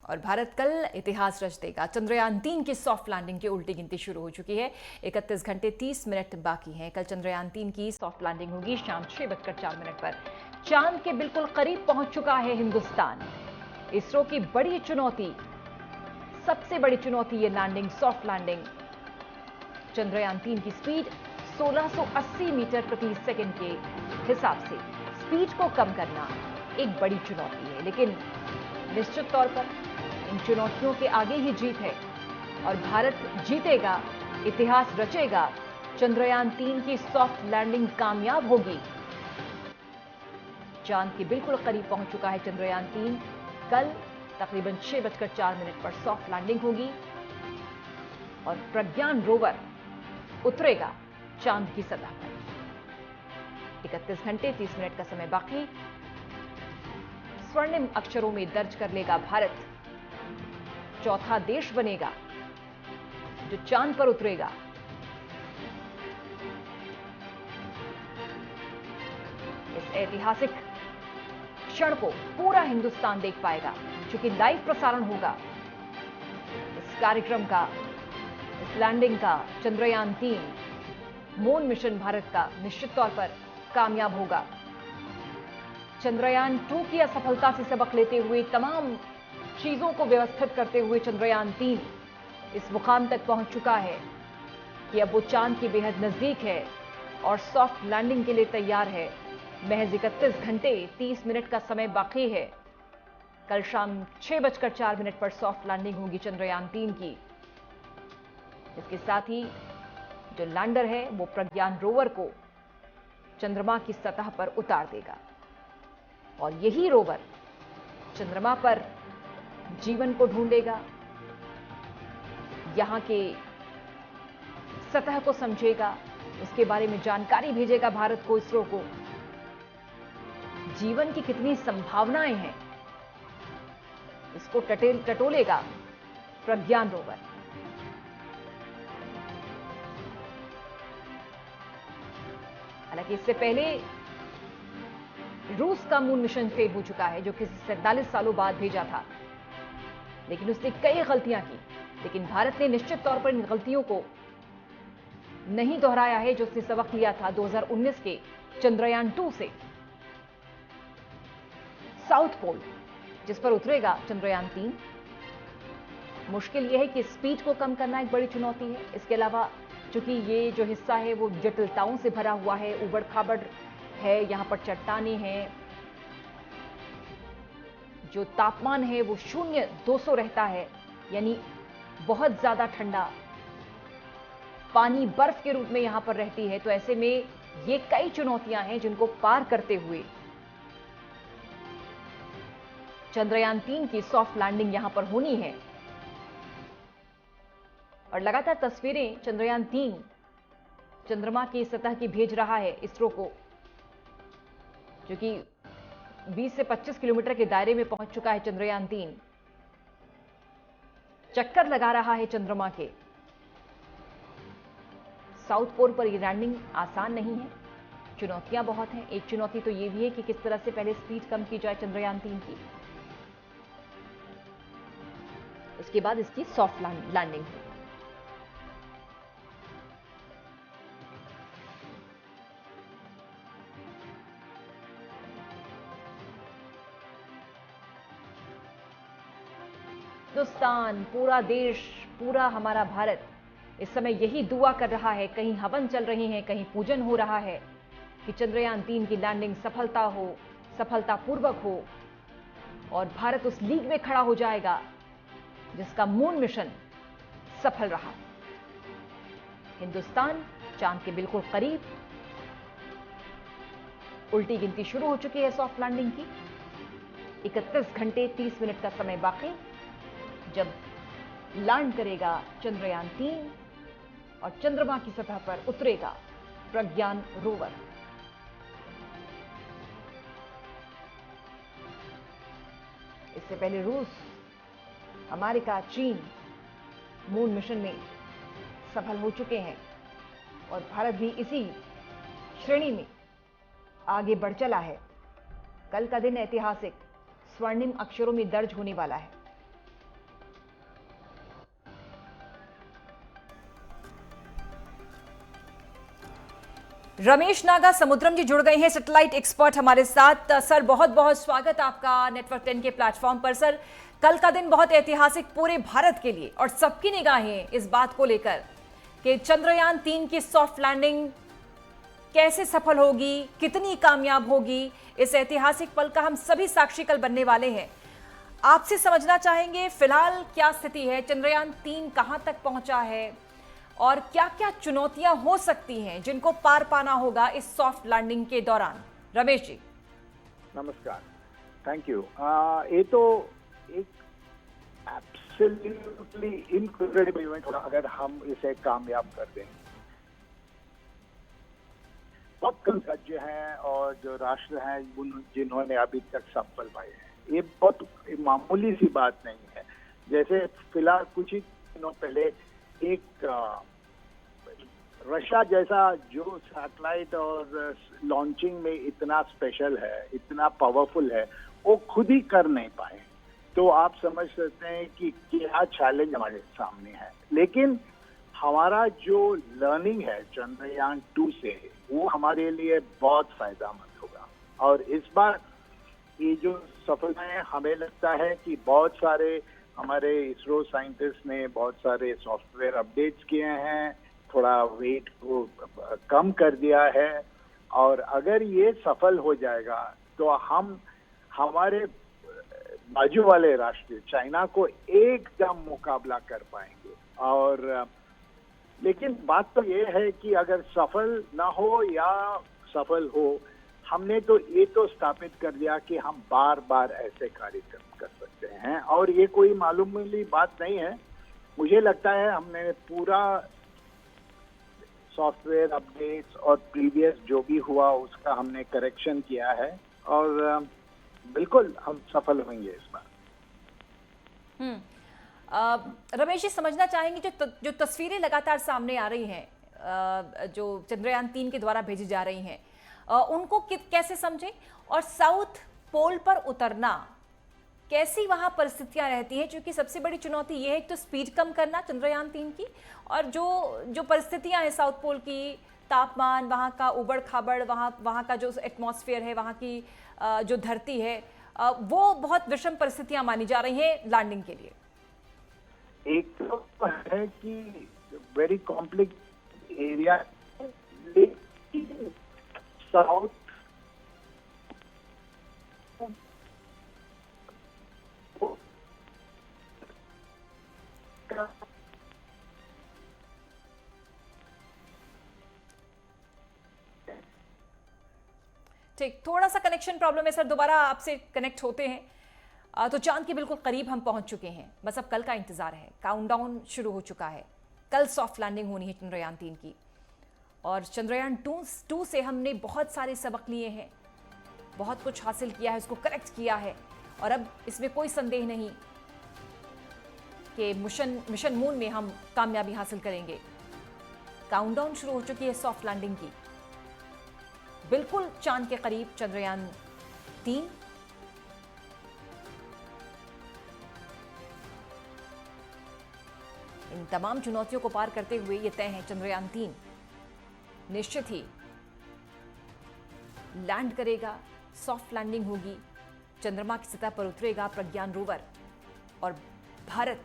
और भारत कल इतिहास रच देगा। चंद्रयान-3 की सॉफ्ट लैंडिंग की उल्टी गिनती शुरू हो चुकी है। 31 घंटे 30 मिनट बाकी हैं। कल चंद्रयान-3 की सॉफ्ट लैंडिंग होगी शाम 6:04 पर। चांद के बिल्कुल करीब पहुंच चुका है हिंदुस्तान। इसरो की बड़ी चुनौती, सबसे बड़ी चुनौती ये लैंडिंग, सॉफ्ट लैंडिंग। चंद्रयान-3 की स्पीड 1680 मीटर प्रति सेकंड के हिसाब से स्पीड को कम करना एक बड़ी चुनौती है, लेकिन निश्चित तौर पर इन चुनौतियों के आगे ही जीत है और भारत जीतेगा, इतिहास रचेगा। चंद्रयान-3 की सॉफ्ट लैंडिंग कामयाब होगी। चांद के बिल्कुल करीब पहुंच चुका है चंद्रयान-3। कल तकरीबन 6:04 पर सॉफ्ट लैंडिंग होगी और प्रज्ञान रोवर उतरेगा चांद की सतह पर। 31 घंटे 30 मिनट का समय बाकी। स्वर्णिम अक्षरों में दर्ज कर लेगा भारत, चौथा देश बनेगा जो चांद पर उतरेगा। इस ऐतिहासिक क्षण को पूरा हिंदुस्तान देख पाएगा, क्योंकि लाइव प्रसारण होगा इस कार्यक्रम का, इस लैंडिंग का। चंद्रयान-3 मून मिशन भारत का निश्चित तौर पर कामयाब होगा। चंद्रयान-2 की असफलता से सबक लेते हुए, तमाम चीजों को व्यवस्थित करते हुए चंद्रयान-3 इस मुकाम तक पहुंच चुका है कि अब वो चांद के बेहद नजदीक है और सॉफ्ट लैंडिंग के लिए तैयार है। महज 31 घंटे 30 मिनट का समय बाकी है। कल शाम 6:04 पर सॉफ्ट लैंडिंग होगी चंद्रयान-3 की। इसके साथ ही जो लैंडर है वो प्रज्ञान रोवर को चंद्रमा की सतह पर उतार देगा और यही रोवर चंद्रमा पर जीवन को ढूंढेगा, यहां के सतह को समझेगा, उसके बारे में जानकारी भेजेगा भारत को, इसरो को। जीवन की कितनी संभावनाएं हैं, इसको टटोलेगा प्रज्ञान रोवर। हालांकि इससे पहले रूस का मून मिशन फेल हो चुका है, जो कि 47 सालों बाद भेजा था, लेकिन उसने कई गलतियां की। लेकिन भारत ने निश्चित तौर पर इन गलतियों को नहीं दोहराया है, जो उसने सबक लिया था 2019 के चंद्रयान-2 से। साउथ पोल जिस पर उतरेगा चंद्रयान-3, मुश्किल यह है कि स्पीड को कम करना एक बड़ी चुनौती है। इसके अलावा चूंकि ये जो हिस्सा है वो जटिलताओं से भरा हुआ है, उबड़ खाबड़ है, यहां पर चट्टानें हैं, जो तापमान है वो 200 रहता है, यानी बहुत ज्यादा ठंडा, पानी बर्फ के रूप में यहां पर रहती है। तो ऐसे में ये कई चुनौतियां हैं जिनको पार करते हुए चंद्रयान-3 की सॉफ्ट लैंडिंग यहां पर होनी है। और लगातार तस्वीरें चंद्रयान-3 चंद्रमा की सतह की भेज रहा है इसरो को, जो कि 20 से 25 किलोमीटर के दायरे में पहुंच चुका है चंद्रयान-3। चक्कर लगा रहा है चंद्रमा के। साउथ पोल पर यह लैंडिंग आसान नहीं है, चुनौतियां बहुत हैं। एक चुनौती तो यह भी है कि किस तरह से पहले स्पीड कम की जाए चंद्रयान-3 की, उसके बाद इसकी सॉफ्ट लैंडिंग हो। हिंदुस्तान, पूरा देश, पूरा हमारा भारत इस समय यही दुआ कर रहा है, कहीं हवन चल रही हैं, कहीं पूजन हो रहा है कि चंद्रयान-3 की लैंडिंग सफलता हो, सफलतापूर्वक हो और भारत उस लीग में खड़ा हो जाएगा जिसका मून मिशन सफल रहा। हिंदुस्तान चांद के बिल्कुल करीब, उल्टी गिनती शुरू हो चुकी है सॉफ्ट लैंडिंग की। 31 घंटे 30 मिनट का समय बाकी, जब लैंड करेगा चंद्रयान-3 और चंद्रमा की सतह पर उतरेगा प्रज्ञान रोवर। इससे पहले रूस, अमेरिका, चीन मून मिशन में सफल हो चुके हैं और भारत भी इसी श्रेणी में आगे बढ़ चला है। कल का दिन ऐतिहासिक, स्वर्णिम अक्षरों में दर्ज होने वाला है। रमेश नागा समुद्रम जी जुड़ गए हैं, सैटेलाइट एक्सपर्ट हमारे साथ। सर बहुत बहुत स्वागत आपका नेटवर्क 10 के प्लेटफॉर्म पर। सर कल का दिन बहुत ऐतिहासिक पूरे भारत के लिए और सबकी निगाहें इस बात को लेकर कि चंद्रयान 3 की सॉफ्ट लैंडिंग कैसे सफल होगी, कितनी कामयाब होगी। इस ऐतिहासिक पल का हम सभी साक्षी कल बनने वाले हैं। आपसे समझना चाहेंगे फिलहाल क्या स्थिति है, चंद्रयान 3 कहां तक पहुंचा है और क्या क्या चुनौतियां हो सकती हैं जिनको पार पाना होगा इस सॉफ्ट लैंडिंग के दौरान। रमेश जी नमस्कार, थैंक यू। ये तो एक एब्सोल्युटली इनक्रेडिबल इवेंट होगा अगर हम इसे कामयाब कर दें। बहुत कम राज्य हैं और जो राष्ट्र हैं जिन्होंने अभी तक सफल पाए हैं। ये बहुत मामूली सी बात नहीं है। जैसे फिलहाल कुछ ही दिनों पहले एक रशिया जैसा जो सैटेलाइट और लॉन्चिंग में इतना स्पेशल है, इतना पावरफुल है, वो खुद ही कर नहीं पाए। तो आप समझ सकते हैं कि क्या चैलेंज हमारे सामने है। लेकिन हमारा जो लर्निंग है चंद्रयान 2 से, वो हमारे लिए बहुत फायदेमंद होगा। और इस बार ये जो सफलता है, हमें लगता है कि बहुत सारे हमारे इसरो साइंटिस्ट ने बहुत सारे सॉफ्टवेयर अपडेट्स किए हैं, थोड़ा वेट को कम कर दिया है। और अगर ये सफल हो जाएगा तो हम हमारे बाजू वाले राष्ट्र चाइना को एकदम मुकाबला कर पाएंगे। और लेकिन बात तो ये है कि अगर सफल ना हो या सफल हो, हमने तो ये तो स्थापित कर दिया कि हम बार बार ऐसे कार्यक्रम कर सकते हैं। और ये कोई मालूमी बात नहीं है। मुझे लगता है हमने पूरा सॉफ्टवेयर अपडेट्स और प्रीवियस जो भी हुआ उसका हमने करेक्शन किया है और बिल्कुल हम सफल होंगे इस बार। रमेश जी समझना चाहेंगे जो तस्वीरें लगातार सामने आ रही हैं जो चंद्रयान 3 के द्वारा भेजी जा रही हैं, उनको कैसे समझें? और साउथ पोल पर उतरना कैसी वहां परिस्थितियां रहती हैं, क्योंकि सबसे बड़ी चुनौती यह है कि तो स्पीड कम करना चंद्रयान 3 की, और जो परिस्थितियां हैं साउथ पोल की, तापमान, वहां का उबड़ खाबड़, वहां का जो एटमॉस्फेयर है, वहां की जो धरती है, वो बहुत विषम परिस्थितियां मानी जा रही हैं लैंडिंग के लिए। एक तो है कि वेरी कॉम्प्लेक्स एरिया साउथ ठीक, थोड़ा सा कनेक्शन प्रॉब्लम है सर, दोबारा आपसे कनेक्ट होते हैं। तो चांद के बिल्कुल करीब हम पहुंच चुके हैं, बस अब कल का इंतजार है। काउंटडाउन शुरू हो चुका है, कल सॉफ्ट लैंडिंग होनी है चंद्रयान 3 की। और चंद्रयान 2 से हमने बहुत सारे सबक लिए हैं, बहुत कुछ हासिल किया है, उसको करेक्ट किया है। और अब इसमें कोई संदेह नहीं कि मिशन मून में हम कामयाबी हासिल करेंगे। काउंटडाउन शुरू हो चुकी है सॉफ्ट लैंडिंग की, बिल्कुल चांद के करीब चंद्रयान 3। इन तमाम चुनौतियों को पार करते हुए ये तय है चंद्रयान 3 निश्चित ही लैंड करेगा, सॉफ्ट लैंडिंग होगी, चंद्रमा की सतह पर उतरेगा प्रज्ञान रोवर और भारत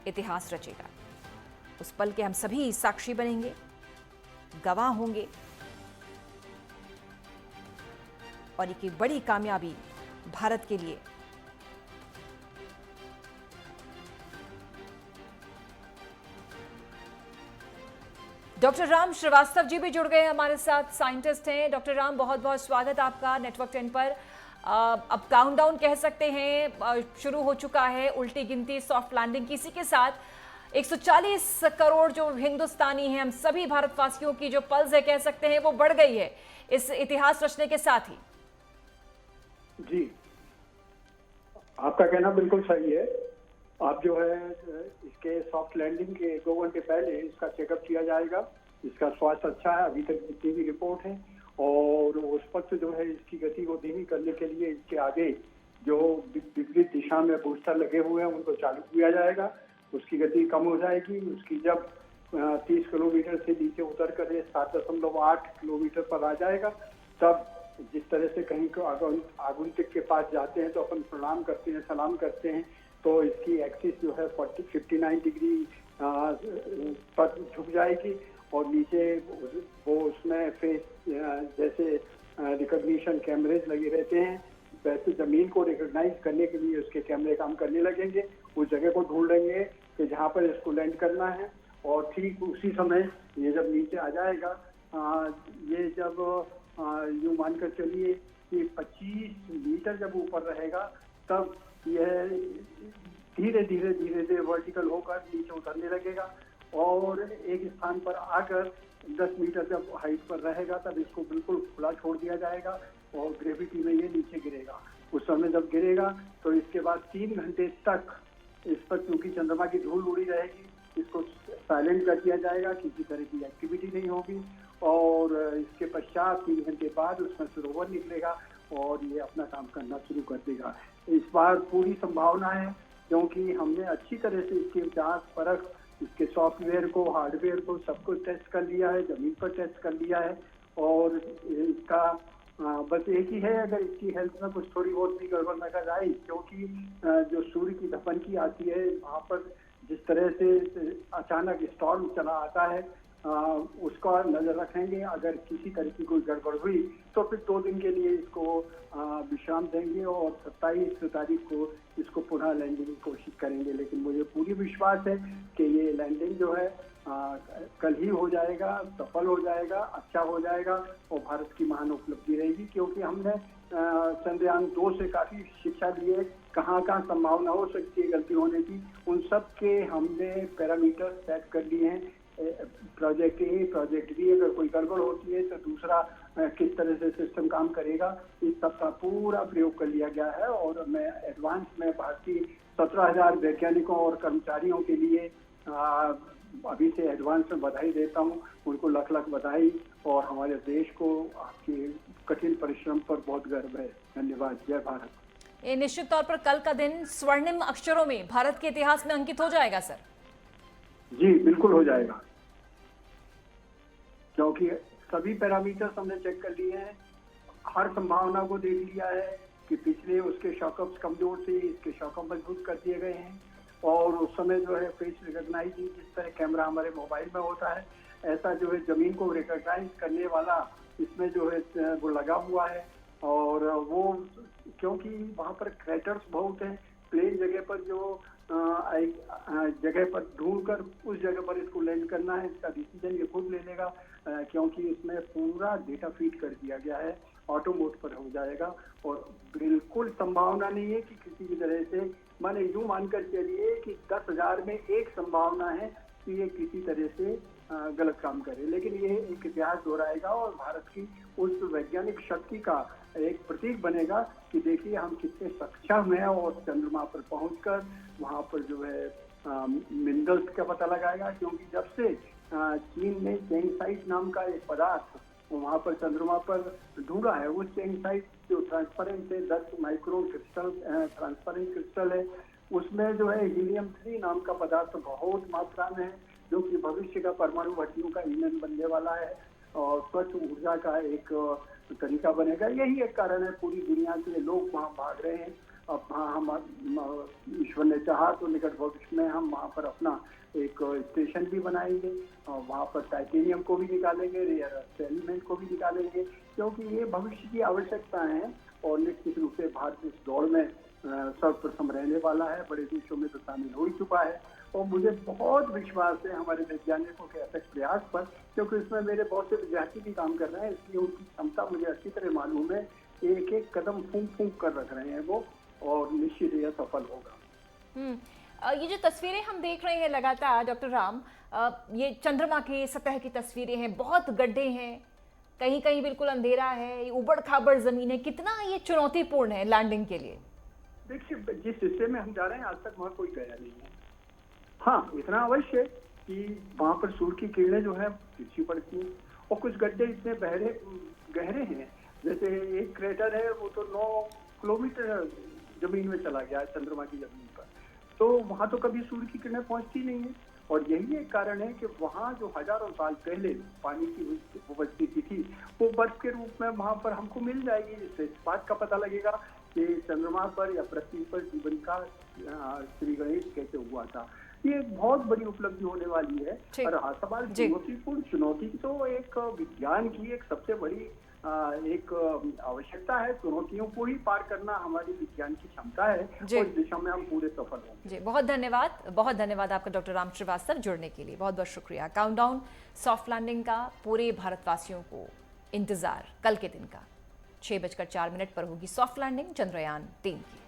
इतिहास रचेगा। उस पल के हम सभी साक्षी बनेंगे, गवाह होंगे और एक बड़ी कामयाबी भारत के लिए। डॉक्टर राम श्रीवास्तव जी भी जुड़ गए हमारे साथ, साइंटिस्ट हैं। डॉक्टर राम बहुत बहुत स्वागत आपका नेटवर्क 10 पर। अब काउंटडाउन कह सकते हैं शुरू हो चुका है, उल्टी गिनती सॉफ्ट लैंडिंग की। इसी के साथ 140 करोड़ जो हिंदुस्तानी हैं, हम सभी भारतवासियों की जो पल्स है कह सकते हैं वो बढ़ गई है इस इतिहास रचने के साथ ही। जी, आपका कहना बिल्कुल सही है। आप जो है इसके सॉफ्ट लैंडिंग के 2 घंटे पहले इसका चेकअप किया जाएगा। इसका स्वास्थ्य अच्छा है, अभी तक जितनी भी रिपोर्ट है, और उस पर जो है इसकी गति को धीमी करने के लिए इसके आगे जो विपरीत दिशा में बूस्टर लगे हुए हैं उनको चालू किया जाएगा। उसकी गति कम हो जाएगी। उसकी जब 30 किलोमीटर से नीचे उतर कर ये 7.8 किलोमीटर पर आ जाएगा। तब जिस तरह से कहीं को आगंतुक के पास जाते हैं तो अपन प्रणाम करते हैं, सलाम करते हैं, तो इसकी एक्सिस जो है 59 डिग्री पर झुक जाएगी और नीचे वो उसमें फेस जैसे रिकॉग्निशन कैमरेज लगे रहते हैं, वैसे जमीन को रिकॉग्नाइज करने के लिए उसके कैमरे काम करने लगेंगे। उस जगह को ढूंढेंगे कि जहाँ पर इसको लैंड करना है, और ठीक उसी समय ये जब नीचे आ जाएगा, ये जब यूँ मानकर चलिए कि 25 मीटर जब ऊपर रहेगा, तब यह धीरे धीरे वर्टिकल होकर नीचे उतरने लगेगा और एक स्थान पर आकर 10 मीटर जब हाइट पर रहेगा तब इसको बिल्कुल खुला छोड़ दिया जाएगा और ग्रेविटी में ये नीचे गिरेगा। उस समय जब गिरेगा तो इसके बाद 3 घंटे तक इस पर, क्योंकि चंद्रमा की धूल उड़ी रहेगी, इसको साइलेंट कर दिया जाएगा, किसी तरह की एक्टिविटी नहीं होगी। और इसके पश्चात 3 घंटे बाद उसमें से रोवर निकलेगा और ये अपना काम करना शुरू कर देगा। इस बार पूरी संभावना है, क्योंकि हमने अच्छी तरह से इसकी जांच परख, इसके सॉफ्टवेयर को, हार्डवेयर को, सबको टेस्ट कर लिया है, जमीन पर टेस्ट कर लिया है। और इसका बस एक ही है, अगर इसकी हेल्थ में कुछ थोड़ी बहुत भी गड़बड़ नजर आई, क्योंकि जो सूर्य की धपनकी आती है वहाँ पर जिस तरह से अचानक स्टॉर्म चला आता है, उसका नजर रखेंगे। अगर किसी तरह की कोई गड़बड़ हुई तो फिर 2 दिन के लिए इसको विश्राम देंगे और 27 तारीख को इसको पुनः लैंडिंग की कोशिश करेंगे। लेकिन मुझे पूरी विश्वास है कि ये लैंडिंग जो है कल ही हो जाएगा, सफल हो जाएगा, अच्छा हो जाएगा और भारत की महान उपलब्धि रहेगी, क्योंकि हमने चंद्रयान 2 से काफी शिक्षा ली है, कहाँ कहाँ संभावना हो सकती है गलती होने की, उन सब के हमने पैरामीटर सेट कर लिए हैं। प्रोजेक्ट ए, प्रोजेक्ट बी, अगर कोई गड़बड़ होती है तो दूसरा किस तरह से सिस्टम काम करेगा, इस सब का पूरा प्रयोग कर लिया गया है। और मैं एडवांस में भारतीय 17,000 वैज्ञानिकों और कर्मचारियों के लिए अभी से एडवांस में बधाई देता हूँ। उनको लख लख बधाई, और हमारे देश को आपके कठिन परिश्रम पर बहुत गर्व है। धन्यवाद। जय भारत। ये निश्चित तौर पर कल का दिन स्वर्णिम अक्षरों में भारत के इतिहास में अंकित हो जाएगा सर। जी बिल्कुल हो जाएगा, क्योंकि सभी पैरामीटर्स हमने चेक कर लिए हैं, हर संभावना को देख लिया है कि पिछले उसके शॉकअप्स कमजोर थे, इसके शॉकअप मजबूत कर दिए गए हैं। और उस समय जो है फेस रिकॉग्नाइजिंग, जिस तरह कैमरा हमारे मोबाइल में होता है, ऐसा जो है जमीन को रिकॉग्नाइज करने वाला इसमें जो है वो लगा हुआ है। और वो क्योंकि वहाँ पर क्रैटर्स बहुत हैं, प्लेन जगह पर जो जगह पर ढूंढकर उस जगह पर इसको लैंड करना है, इसका डिसीजन ये खुद ले लेगा, क्योंकि इसमें पूरा डेटा फीड कर दिया गया है, ऑटो मोड पर हो जाएगा। और बिल्कुल संभावना नहीं है कि किसी भी तरह से, माने यूं मानकर चलिए कि 10,000 में एक संभावना है कि ये किसी तरह से गलत काम करे, लेकिन ये एक इतिहास दोहराएगा और भारत की उस वैज्ञानिक शक्ति का एक प्रतीक बनेगा कि देखिए हम कितने सक्षम हैं, और चंद्रमा पर पहुंचकर वहां पर जो है मिनरल्स का पता लगाएगा। क्योंकि जब से चीन ने चेंगसाइट नाम का एक पदार्थ वहां पर चंद्रमा पर ढूंढा है, उस चेंगसाइट जो ट्रांसपेरेंट है, 10 माइक्रोन क्रिस्टल ट्रांसपेरेंट क्रिस्टल है, उसमें जो है हीलियम 3 नाम का पदार्थ बहुत मात्रा में है, जो कि भविष्य का परमाणु भट्टियों का ईंधन बनने वाला है और स्वच्छ ऊर्जा का एक तरीका बनेगा। यही एक कारण है पूरी दुनिया के लोग वहाँ भाग रहे हैं। अब हम ईश्वर ने चाहा तो निकट भविष्य में हम वहाँ पर अपना एक स्टेशन भी बनाएंगे और वहाँ पर टाइटेनियम को भी निकालेंगे, रेयर अर्थ एलिमेंट को भी निकालेंगे, क्योंकि ये भविष्य की आवश्यकताएं हैं। और निश्चित रूप से भारत इस दौड़ में सर्वप्रथम रहने वाला है, बड़े देशों में तो शामिल हो ही चुका है। और मुझे बहुत विश्वास है हमारे वैज्ञानिकों के अथक प्रयास पर, क्योंकि इसमें मेरे बहुत से विद्यार्थी भी काम कर रहे हैं, इसलिए उनकी क्षमता मुझे अच्छी तरह मालूम है। एक एक कदम फूंक फूंक कर रख रहे हैं वो, और निश्चित यह सफल होगा। ये जो तस्वीरें हम देख रहे हैं लगातार डॉक्टर राम, ये चंद्रमा की सतह की तस्वीरें हैं, बहुत गड्ढे हैं, कहीं कहीं बिल्कुल अंधेरा है, उबड़ खाबड़ जमीन है, कितना ये चुनौतीपूर्ण है लैंडिंग के लिए? देखिए, जिस हिस्से में हम जा रहे हैं आज तक वहाँ कोई गया नहीं है। हाँ, इतना अवश्य है कि वहाँ पर सूर्य की किरणें जो है तिरछी पड़ती हैं, और कुछ गड्ढे इतने गहरे हैं, जैसे एक क्रेटर है वो तो 9 किलोमीटर जमीन में चला गया है चंद्रमा की जमीन पर, तो वहाँ तो कभी सूर्य की किरणें पहुँचती नहीं है। और यही एक कारण है कि वहाँ जो हजारों साल पहले पानी की उपस्थिति थी वो बर्फ के रूप में वहाँ पर हमको मिल जाएगी, जिससे इस बात का पता लगेगा कि चंद्रमा पर या पृथ्वी पर जीवन का श्री गणेश कैसे हुआ था। ये एक बहुत बड़ी उपलब्धि होने वाली है। और हाँ, सवाल चुनौतीपूर्ण चुनौती तो एक विज्ञान की एक सबसे बड़ी एक आवश्यकता है। चुनौतियों को ही पार करना हमारी विज्ञान की क्षमता है और इस दिशा में हम पूरे सफल होंगे। जी, बहुत धन्यवाद आपका डॉक्टर राम श्रीवास्तव जुड़ने के लिए, बहुत बहुत शुक्रिया। काउंटडाउन सॉफ्ट लैंडिंग का पूरे भारतवासियों को इंतजार कल के दिन का 6:04 पर होगी सॉफ्ट लैंडिंग चंद्रयान 3 की।